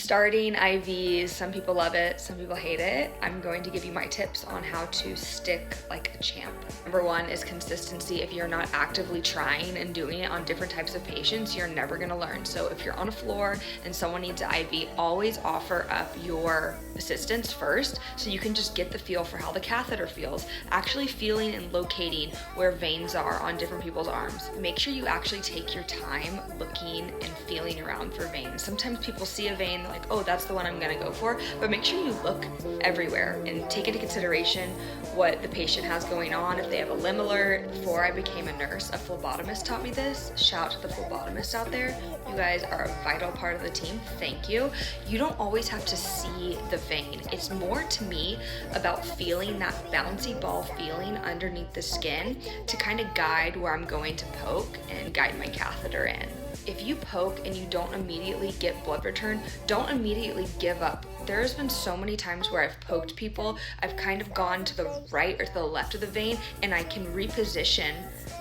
Starting IVs, some people love it, some people hate it. I'm going to give you my tips on how to stick like a champ. Number one is consistency. If you're not actively trying and doing it on different types of patients, you're never gonna learn. So if you're on a floor and someone needs an IV, always offer up your assistance first so you can just get the feel for how the catheter feels, actually feeling and locating where veins are on different people's arms. Make sure you actually take your time looking and feeling around for veins. Sometimes people see a vein like, oh, that's the one I'm gonna go for, but make sure you look everywhere and take into consideration what the patient has going on. If they have a limb alert. Before I became a nurse, a phlebotomist taught me this. Shout out to the phlebotomists out there. You guys are a vital part of the team. Thank you. You don't always have to see the vein. It's more to me about feeling that bouncy ball feeling underneath the skin to kind of guide where I'm going to poke and guide my catheter in. If you poke and you don't immediately get blood return, don't immediately give up. There's been so many times where I've poked people, I've kind of gone to the right or to the left of the vein, and I can reposition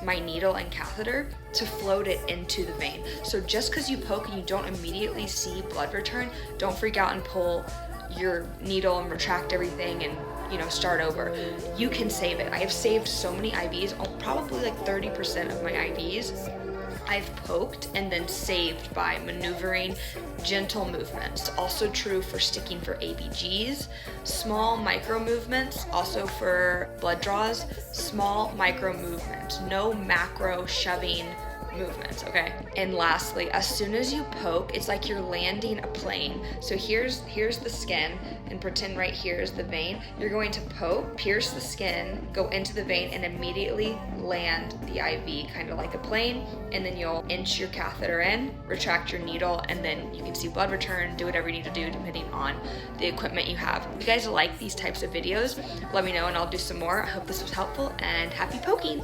my needle and catheter to float it into the vein. So just because you poke and you don't immediately see blood return, don't freak out and pull your needle and retract everything and start over. You can save it. I have saved so many IVs, probably like 30% of my IVs I've poked and then saved by maneuvering gentle movements. Also true for sticking for ABGs. Small micro movements, also for blood draws, small micro movements. No macro shoving movements, okay? And lastly, as soon as you poke, it's like you're landing a plane. So here's the skin, and pretend right here is the vein. You're going to poke, pierce the skin, go into the vein, and immediately land the IV, kind of like a plane, and then you'll inch your catheter in, retract your needle, and then you can see blood return, do whatever you need to do depending on the equipment you have. If you guys like these types of videos, let me know and I'll do some more. I hope this was helpful, and happy poking!